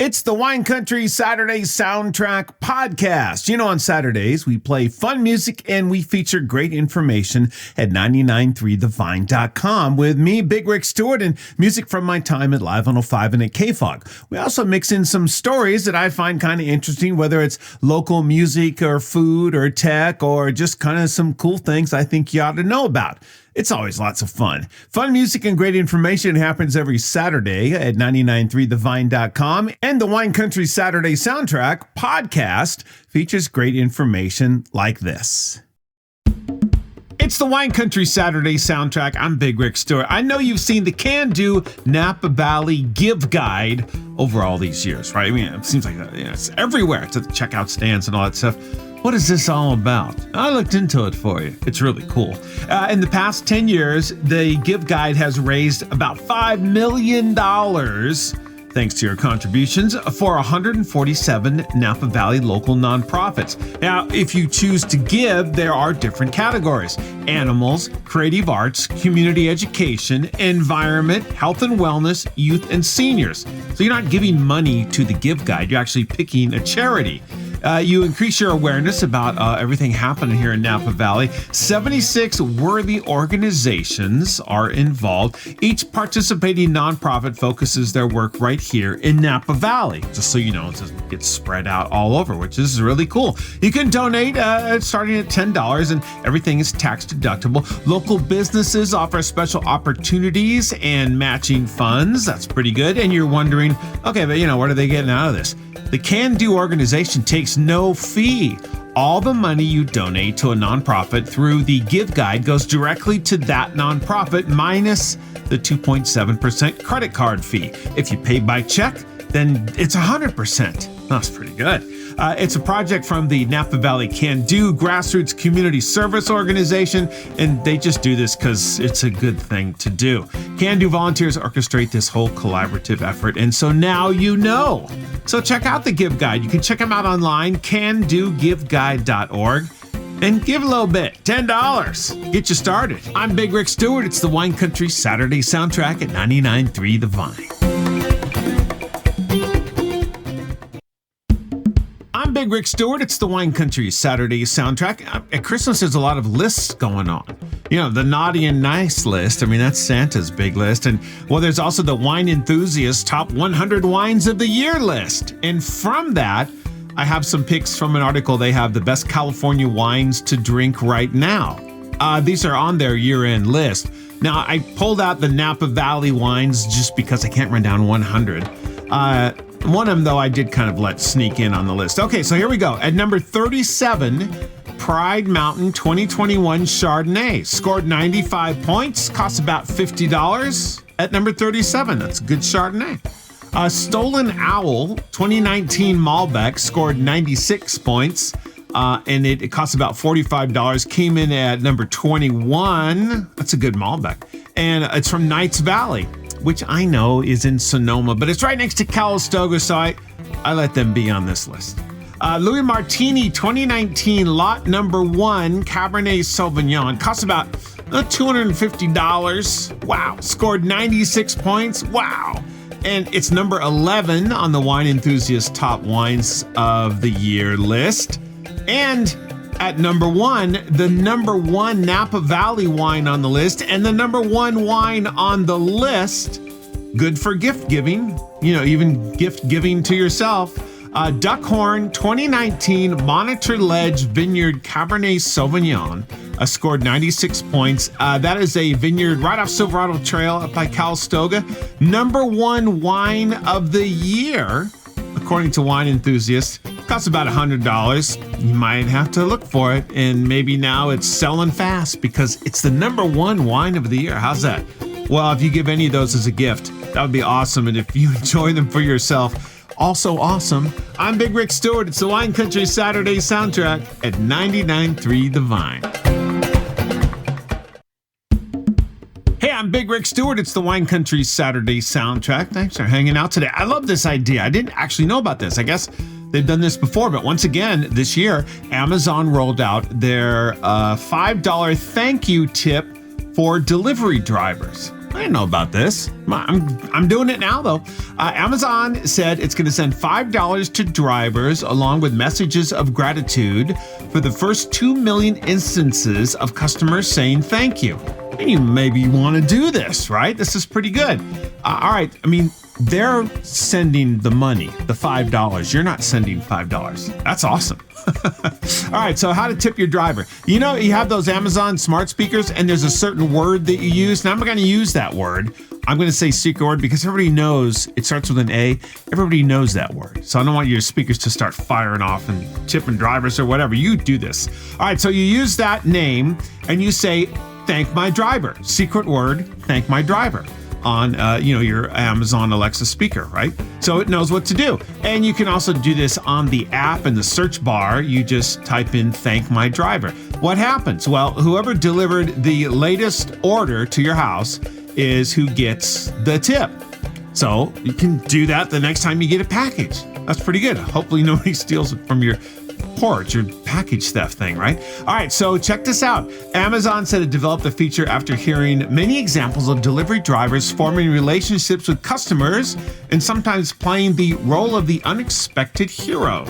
It's the Wine Country Saturday Soundtrack Podcast. You know, on Saturdays, we play fun music and we feature great information at 993thevine.com with me, Big Rick Stewart, and music from my time at Live 105 and at KFOG. We also mix in some stories that I find kind of interesting, whether it's local music or food or tech or just kind of some cool things I think you ought to know about. It's always lots of fun. Fun music and great information happens every Saturday at 993thevine.com. And the Wine Country Saturday Soundtrack Podcast features great information like this. It's the Wine Country Saturday Soundtrack. I'm Big Rick Stewart. I know you've seen the Can Do Napa Valley Give Guide over all these years, right? I mean, it seems like it's everywhere. It's at the checkout stands and all that stuff. What is this all about? I looked into it for you. It's really cool. In the past 10 years, the Give Guide has raised about $5 million, thanks to your contributions, for 147 Napa Valley local nonprofits. Now, if you choose to give, there are different categories: animals, creative arts, community education, environment, health and wellness, youth, and seniors. So you're not giving money to the Give Guide, you're actually picking a charity. You increase your awareness about everything happening here in Napa Valley. 76 worthy organizations are involved. Each participating nonprofit focuses their work right here in Napa Valley. Just so you know, it gets spread out all over, which is really cool. You can donate starting at $10, and everything is tax deductible. Local businesses offer special opportunities and matching funds. That's pretty good. And you're wondering, okay, but what are they getting out of this? The Can Do organization takes no fee. All the money you donate to a nonprofit through the Give Guide goes directly to that nonprofit, minus the 2.7% credit card fee. If you pay by check, then it's 100%. That's pretty good. It's a project from the Napa Valley Can Do grassroots community service organization, and they just do this because it's a good thing to do. Can Do volunteers orchestrate this whole collaborative effort, and so now you know. So check out the Give Guide. You can check them out online, candogiveguide.org, and give a little bit, $10. Get you started. I'm Big Rick Stewart. It's the Wine Country Saturday Soundtrack at 99.3 The Vine. I'm Big Rick Stewart. It's the Wine Country Saturday Soundtrack. At Christmas, there's a lot of lists going on. The naughty and nice list. I mean, that's Santa's big list. And, well, there's also the Wine Enthusiast Top 100 Wines of the Year list. And from that, I have some picks from an article. They have the best California wines to drink right now. These are on their year-end list. Now, I pulled out the Napa Valley wines just because I can't run down 100. One of them, though, I did kind of let sneak in on the list. Okay, so here we go. At number 37, Pride Mountain 2021 Chardonnay. Scored 95 points, costs about $50. At number 37, that's a good Chardonnay. Stolen Owl 2019 Malbec scored 96 points, and it costs about $45. Came in at number 21. That's a good Malbec. And it's from Knights Valley, which I know is in Sonoma, but it's right next to Calistoga, so I let them be on this list. Louis Martini 2019 Lot Number 1 Cabernet Sauvignon costs about $250. Wow. Scored 96 points. Wow. And it's number 11 on the Wine Enthusiast Top Wines of the Year list. And at number 1, the number 1 Napa Valley wine on the list, and the number 1 wine on the list, good for gift giving, even gift giving to yourself. Duckhorn 2019 Monitor Ledge Vineyard Cabernet Sauvignon scored 96 points. That is a vineyard right off Silverado Trail up by Calistoga. Number 1 wine of the year, according to Wine Enthusiast. Costs about $100. You might have to look for it, and maybe now it's selling fast because it's the number 1 wine of the year. How's that? Well, if you give any of those as a gift, that would be awesome. And if you enjoy them for yourself, also awesome. I'm Big Rick Stewart. It's the Wine Country Saturday Soundtrack at 99.3 The Vine. Hey, I'm Big Rick Stewart. It's the Wine Country Saturday Soundtrack. Thanks for hanging out today. I love this idea. I didn't actually know about this. I guess they've done this before, but once again, this year, Amazon rolled out their $5 thank you tip for delivery drivers. I didn't know about this. I'm doing it now, though. Amazon said it's going to send $5 to drivers along with messages of gratitude for the first 2 million instances of customers saying thank you. And you maybe want to do this, right? This is pretty good. All right. I mean, they're sending the money, the $5. You're not sending $5. That's awesome. All right, so how to tip your driver. You know, you have those Amazon smart speakers and there's a certain word that you use. Now I'm going to use that word. I'm going to say secret word because everybody knows it starts with an A. Everybody knows that word. So I don't want your speakers to start firing off and tipping drivers or whatever. You do this. All right, so you use that name and you say, thank my driver. Secret word, thank my driver. On your Amazon Alexa speaker, right? So it knows what to do. And you can also do this on the app in the search bar. You just type in thank my driver. What happens? Well, whoever delivered the latest order to your house is who gets the tip. So you can do that the next time you get a package. That's pretty good. Hopefully nobody steals it from your porch or package theft thing, right? All right, so check this out. Amazon said it developed the feature after hearing many examples of delivery drivers forming relationships with customers and sometimes playing the role of the unexpected hero.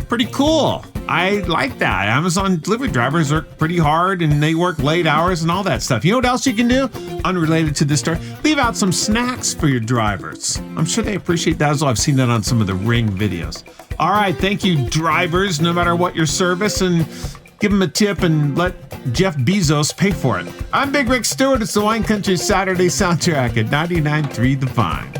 Pretty cool. I like that. Amazon delivery drivers work pretty hard and they work late hours and all that stuff. You know what else you can do? Unrelated to this story, leave out some snacks for your drivers. I'm sure they appreciate that as well. I've seen that on some of the Ring videos. All right, thank you, drivers, no matter what your service, and give them a tip and let Jeff Bezos pay for it. I'm Big Rick Stewart. It's the Wine Country Saturday soundtrack at 99.3 The Vine.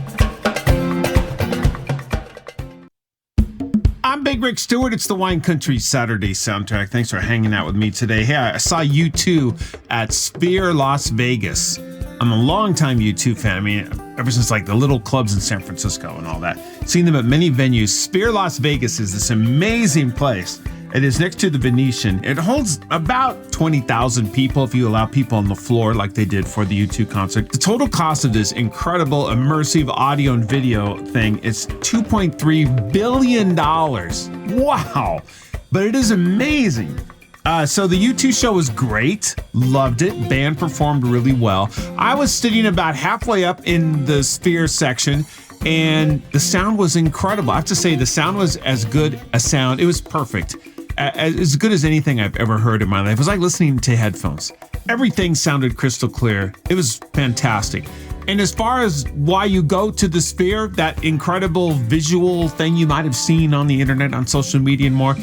I'm Big Rick Stewart. It's the Wine Country Saturday soundtrack. Thanks for hanging out with me today. Hey, I saw U2 at Sphere Las Vegas. I'm a longtime U2 fan. I mean, ever since like the little clubs in San Francisco and all that. Seen them at many venues. Sphere Las Vegas is this amazing place. It is next to the Venetian. It holds about 20,000 people if you allow people on the floor like they did for the U2 concert. The total cost of this incredible immersive audio and video thing is $2.3 billion. Wow. But it is amazing. So the U2 show was great. Loved it. Band performed really well. I was sitting about halfway up in the Sphere section and the sound was incredible. I have to say the sound was as good a sound. It was perfect. As good as anything I've ever heard in my life. It was like listening to headphones. Everything sounded crystal clear. It was fantastic. And as far as why you go to the Sphere, that incredible visual thing you might have seen on the internet, on social media and more,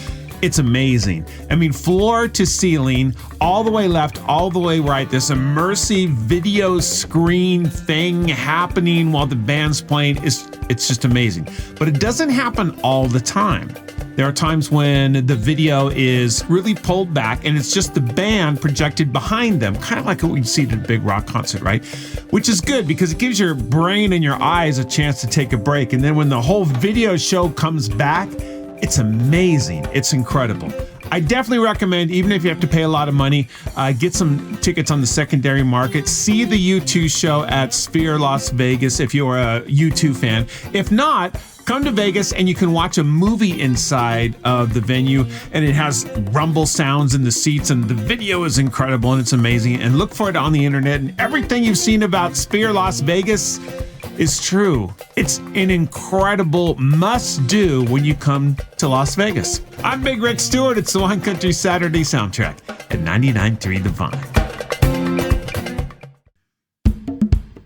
it's amazing. I mean, floor to ceiling, all the way left, all the way right, this immersive video screen thing happening while the band's playing, it's just amazing. But it doesn't happen all the time. There are times when the video is really pulled back and it's just the band projected behind them, kind of like what we see at a big rock concert, right? Which is good because it gives your brain and your eyes a chance to take a break. And then when the whole video show comes back, it's amazing. It's incredible. I definitely recommend, even if you have to pay a lot of money, get some tickets on the secondary market. See the U2 show at Sphere Las Vegas if you're a U2 fan. If not, come to Vegas and you can watch a movie inside of the venue, and it has rumble sounds in the seats, and the video is incredible and it's amazing. And look for it on the internet, and everything you've seen about Sphere Las Vegas is true. It's an incredible must-do when you come to Las Vegas. I'm Big Rick Stewart. It's the Wine Country Saturday soundtrack at 99.3 The Vine.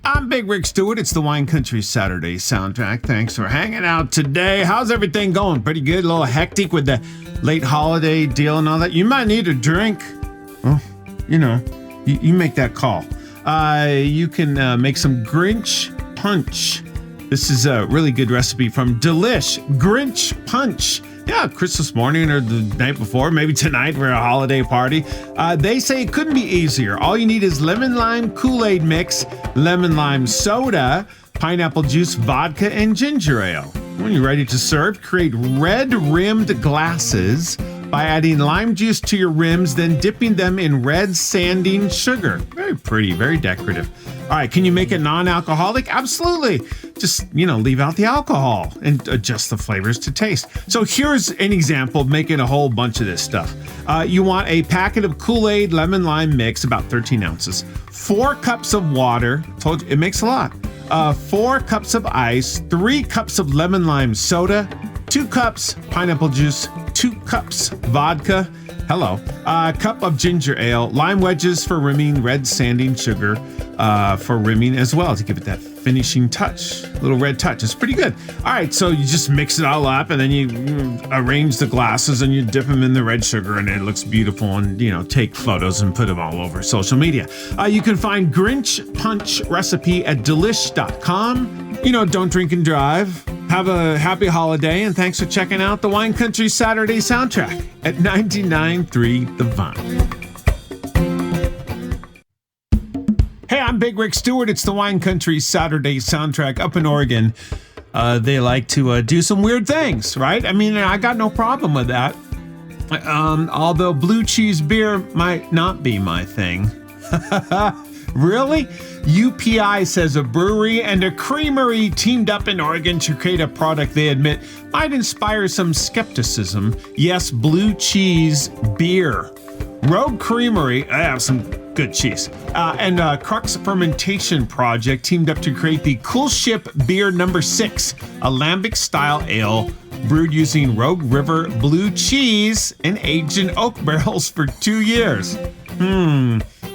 I'm Big Rick Stewart. It's the Wine Country Saturday soundtrack. Thanks for hanging out today. How's everything going? Pretty good. A little hectic with the late holiday deal and all that. You might need a drink. Well, you make that call. You can make some Grinch Punch. This is a really good recipe from Delish. Grinch Punch. Yeah, Christmas morning or the night before, maybe tonight for a holiday party. They say it couldn't be easier. All you need is lemon lime Kool-Aid mix, lemon lime soda, pineapple juice, vodka, and ginger ale. When you're ready to serve, create red-rimmed glasses by adding lime juice to your rims, then dipping them in red sanding sugar. Very pretty, very decorative. All right, can you make it non-alcoholic? Absolutely. Just, leave out the alcohol and adjust the flavors to taste. So here's an example of making a whole bunch of this stuff. You want a packet of Kool-Aid lemon lime mix, about 13 ounces, 4 cups of water. Told you, it makes a lot. 4 cups of ice, 3 cups of lemon lime soda, 2 cups pineapple juice, 2 cups vodka, a cup of ginger ale, lime wedges for rimming, red sanding sugar for rimming as well to give it that finishing touch, little red touch. It's pretty good. All right, so you just mix it all up and then you arrange the glasses and you dip them in the red sugar and it looks beautiful, and take photos and put them all over social media. You can find Grinch Punch recipe at delish.com. Don't drink and drive. Have a happy holiday, and thanks for checking out the Wine Country Saturday soundtrack at 99.3 The Vine. Hey, I'm Big Rick Stewart. It's the Wine Country Saturday soundtrack up in Oregon. They like to do some weird things, right? I mean, I got no problem with that. Although blue cheese beer might not be my thing. Really? UPI says a brewery and a creamery teamed up in Oregon to create a product they admit might inspire some skepticism. Yes, blue cheese beer. Rogue Creamery, I have some good cheese, and Crux Fermentation Project teamed up to create the Cool Ship Beer No. 6, a lambic-style ale brewed using Rogue River blue cheese and aged in oak barrels for 2 years.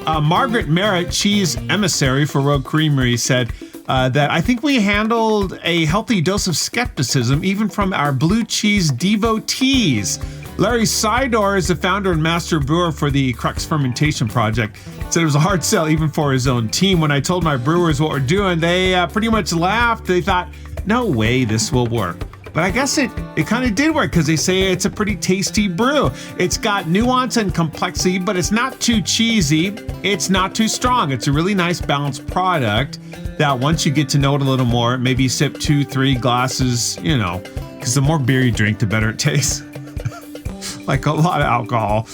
Margaret Merritt, cheese emissary for Rogue Creamery, said that I think we handled a healthy dose of skepticism even from our blue cheese devotees. Larry Sydor is the founder and master brewer for the Crux Fermentation Project. Said it was a hard sell even for his own team. When I told my brewers what we're doing, they pretty much laughed. They thought, no way this will work. But I guess it kind of did work because they say it's a pretty tasty brew. It's got nuance and complexity, but it's not too cheesy. It's not too strong. It's a really nice balanced product that once you get to know it a little more, maybe sip 2-3 glasses, because the more beer you drink, the better it tastes. Like a lot of alcohol.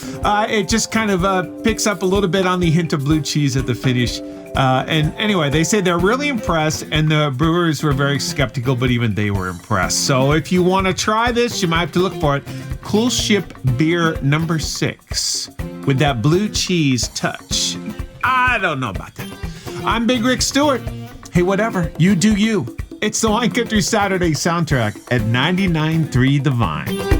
It just kind of picks up a little bit on the hint of blue cheese at the finish. And anyway, they say they're really impressed, and the brewers were very skeptical, but even they were impressed. So if you want to try this, you might have to look for it. Cool Ship Beer No. 6 with that blue cheese touch. I don't know about that. I'm Big Rick Stewart. Hey, whatever. You do you. It's the Wine Country Saturday soundtrack at 99.3 The Vine.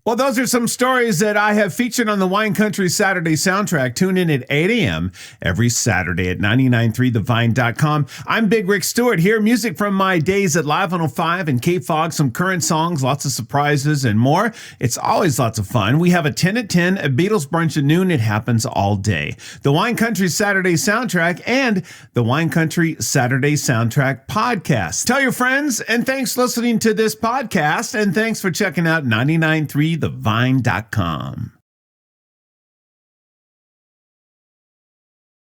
Well, those are some stories that I have featured on the Wine Country Saturday soundtrack. Tune in at 8 a.m. every Saturday at 993thevine.com. I'm Big Rick Stewart here. Music from my days at Live 105 and KFOG, some current songs, lots of surprises and more. It's always lots of fun. We have a 10 at 10, a Beatles brunch at noon. It happens all day. The Wine Country Saturday soundtrack and the Wine Country Saturday soundtrack podcast. Tell your friends, and thanks for listening to this podcast, and thanks for checking out 99.3thevine.com.